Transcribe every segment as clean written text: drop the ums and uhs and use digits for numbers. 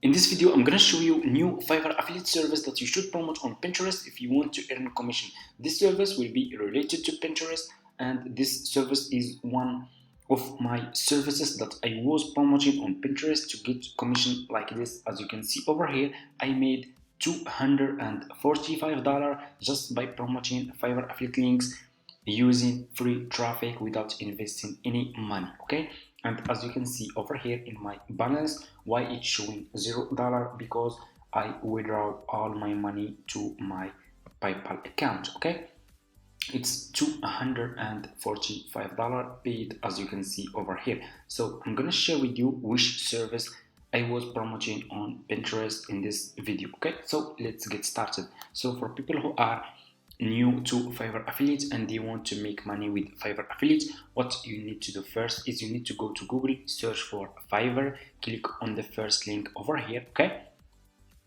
In this video, I'm going to show you new Fiverr affiliate service that you should promote on Pinterest if you want to earn commission. This service will be related to Pinterest, and this service is one of my services that I was promoting on Pinterest to get commission like this. As you can see over here, I made $245 just by promoting Fiverr affiliate links using free traffic without investing any money. Okay, and as you can see over here in my balance, why it's showing $0? Because I withdraw all my money to my PayPal account. Okay, it's $245 paid, as you can see over here. So I'm gonna share with you which service I was promoting on Pinterest in this video. Okay, so let's get started. So for people who are new to Fiverr affiliates and they want to make money with Fiverr affiliates, what you need to do first is you need to go to Google, search for Fiverr, click on the first link over here. Okay,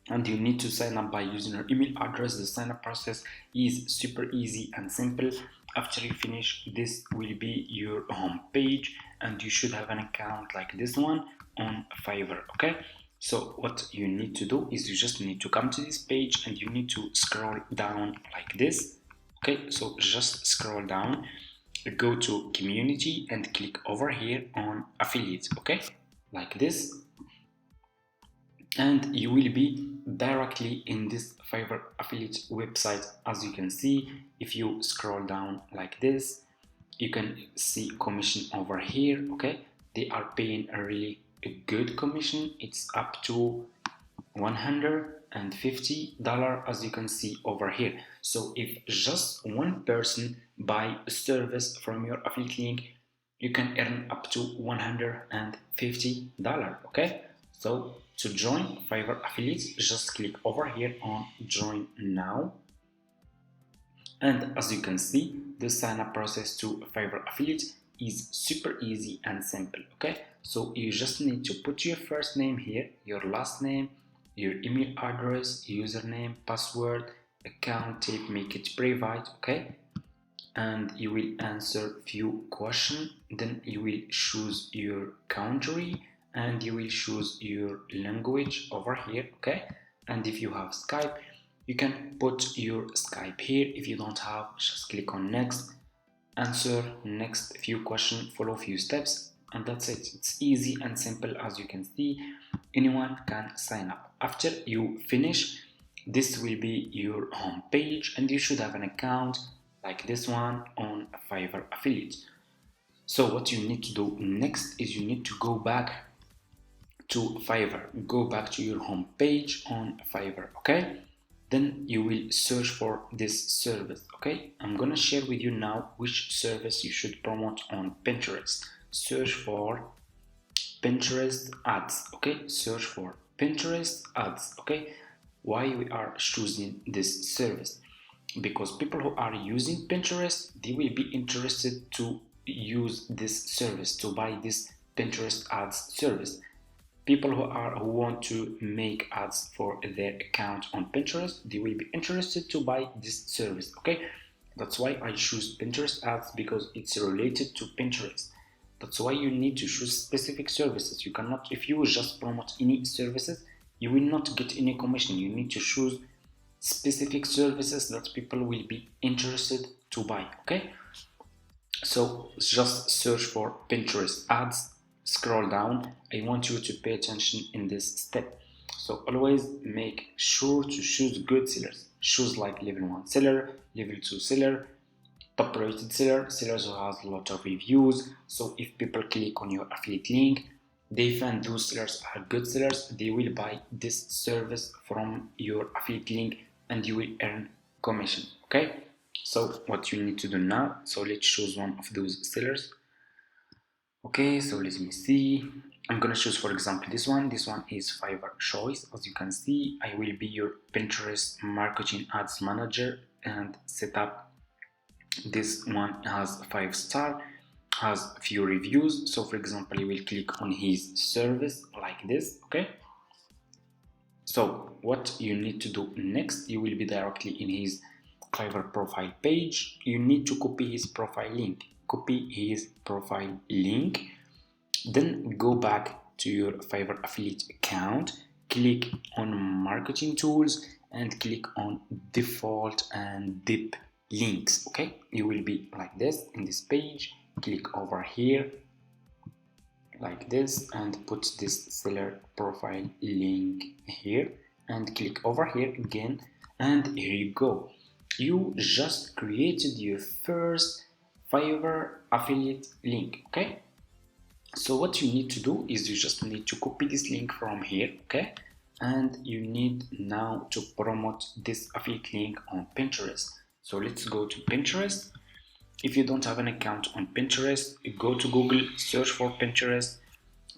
and you need to sign up by using your email address. The sign up process is super easy and simple. After you finish, this will be your home page and you should have an account like this one on Fiverr. Okay, so what you need to do is you just need to come to this page and you need to scroll down like this. Okay, so just scroll down, go to community and click over here on affiliates. Okay, like this, and you will be directly in this Fiverr affiliate website. As you can see, if you scroll down like this, you can see commission over here. Okay, they are paying a really good commission. It's up to $150, as you can see over here. So if just one person buy a service from your affiliate link, you can earn up to $150. Okay, so to join Fiverr affiliates, just click over here on join now. And as you can see, the sign up process to Fiverr affiliates is super easy and simple. Okay, so you just need to put your first name here, your last name, your email address, username, password, account type, make it private. Okay, and you will answer few questions. Then you will choose your country and you will choose your language over here. Okay, and if you have Skype, you can put your Skype here. If you don't have, just click on next, answer next few questions, follow few steps, and that's it. It's easy and simple. As you can see, anyone can sign up. After you finish, this will be your home page and you should have an account like this one on Fiverr affiliate. So what you need to do next is you need to go back to Fiverr, go back to your home page on Fiverr. Okay, then you will search for this service. Okay, I'm gonna share with you now which service you should promote on Pinterest. Search for Pinterest ads. Okay, search for Pinterest ads. Okay, why we are choosing this service? Because people who are using Pinterest, they will be interested to use this service, to buy this Pinterest ads service. People who want to make ads for their account on Pinterest, they will be interested to buy this service. Okay, that's why I choose Pinterest ads, because it's related to Pinterest. That's why you need to choose specific services. You cannot, if you just promote any services, you will not get any commission. You need to choose specific services that people will be interested to buy. Okay, so just search for Pinterest ads, scroll down. I want you to pay attention in this step. So always make sure to choose good sellers. Choose like level 1 seller, level 2 seller, top rated seller, sellers who has a lot of reviews. So if people click on your affiliate link, they find those sellers are good sellers, they will buy this service from your affiliate link and you will earn commission. Okay, so what you need to do now, so let's choose one of those sellers. Okay, so let me see. I'm gonna choose, for example, this one. This one is Fiverr choice. As you can see, I will be your Pinterest marketing ads manager and set up. This one has 5-star, has few reviews. So for example, you will click on his service like this. Okay, so what you need to do next, you will be directly in his Fiverr profile page. You need to copy his profile link. Then go back to your Fiverr affiliate account, click on marketing tools and click on default and deep links. Okay, you will be like this in this page. Click over here like this and put this seller profile link here and click over here again, and here you go. You just created your first Fiverr affiliate link. Okay, so what you need to do is you just need to copy this link from here. Okay, and you need now to promote this affiliate link on Pinterest. So let's go to Pinterest. If you don't have an account on Pinterest, go to Google, search for Pinterest.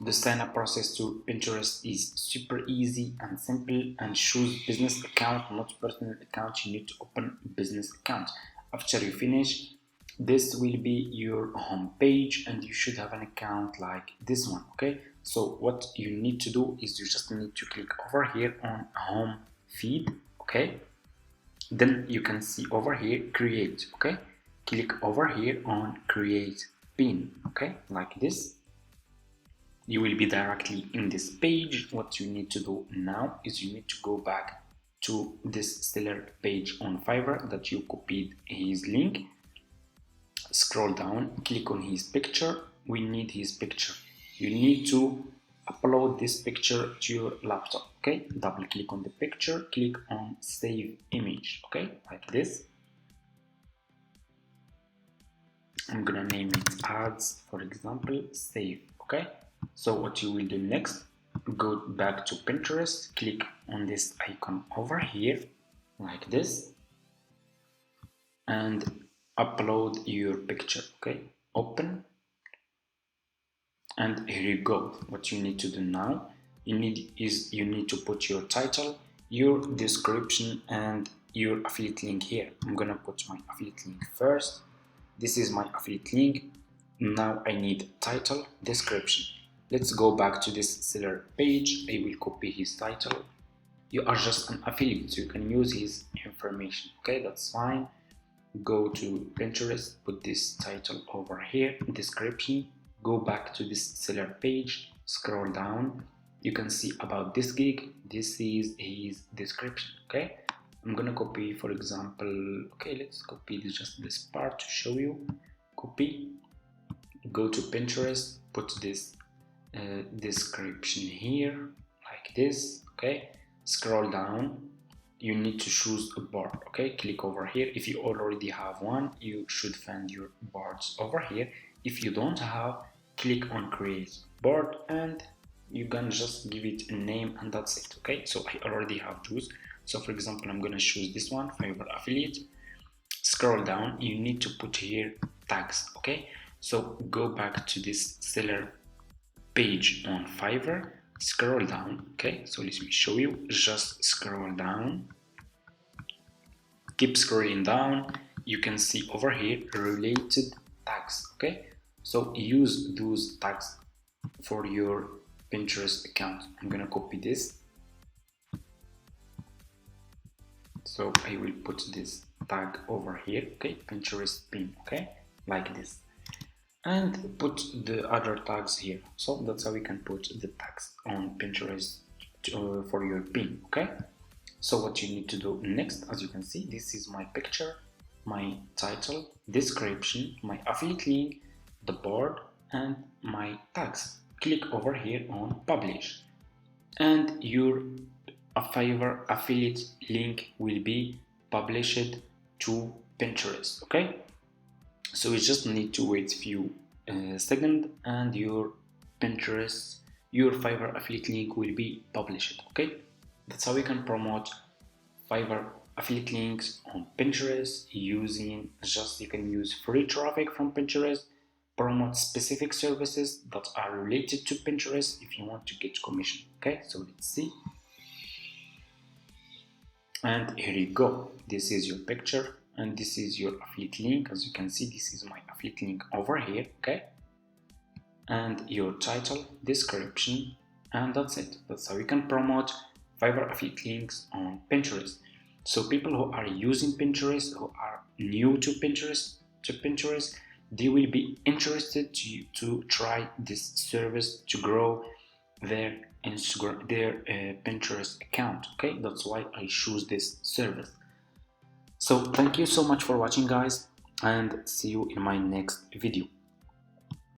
The sign up process to Pinterest is super easy and simple, and choose business account, not personal account. You need to open a business account. After you finish, this will be your home page and you should have an account like this one. Okay, so what you need to do is you just need to click over here on home feed. Okay, then you can see over here create. Okay, click over here on create pin. Okay, like this. You will be directly in this page. What you need to do now is you need to go back to this seller page on Fiverr that you copied his link. Scroll down, click on his picture. We need his picture. You need to upload this picture to your laptop. Okay, double click on the picture, click on save image. Okay, like this. I'm gonna name it ads, for example, save. Okay, so what you will do next, go back to Pinterest, click on this icon over here like this and upload your picture. Okay, open, and here you go. What you need to do now, you need to put your title, your description, and your affiliate link here. I'm gonna put my affiliate link first. This is my affiliate link. Now I need title, description. Let's go back to this seller page. I will copy his title. You are just an affiliate, so you can use his information. Okay, that's fine. Go to Pinterest, put this title over here, description. Go back to this seller page, scroll down. You can see about this gig. This is his description. Okay, I'm gonna copy, for example, okay, let's copy just this part to show you. Copy, go to Pinterest, put this description here like this. Okay, scroll down. You need to choose a board. Okay, click over here. If you already have one, you should find your boards over here. If you don't have, click on create board and you can just give it a name and that's it. Okay, so I already have those. So for example, I'm gonna choose this one, Fiverr affiliate. Scroll down, you need to put here tags. Okay, so go back to this seller page on Fiverr, scroll down. Okay, so let me show you. Just scroll down, keep scrolling down. You can see over here related tags. Okay, so use those tags for your Pinterest account. I'm gonna copy this, so I will put this tag over here. Okay, Pinterest pin. Okay, like this, and put the other tags here. So that's how we can put the tags on Pinterest for your pin. Okay, so what you need to do next, as you can see, this is my picture, my title, description, my affiliate link, the board, and my tags. Click over here on publish, and your Fiverr affiliate link will be published to Pinterest. Okay, so we just need to wait a few seconds and your Fiverr affiliate link will be published. Okay, that's how we can promote Fiverr affiliate links on Pinterest using you can use free traffic from Pinterest, promote specific services that are related to Pinterest if you want to get commission. Okay, so let's see. And here you go. This is your picture and this is your affiliate link. As you can see, this is my affiliate link over here. Okay, and your title, description, and that's it. That's how you can promote Fiverr affiliate links on Pinterest. So people who are using Pinterest, who are new to Pinterest, they will be interested to try this service to grow their Instagram, their Pinterest account. Okay, that's why I choose this service. So thank you so much for watching, guys, and see you in my next video.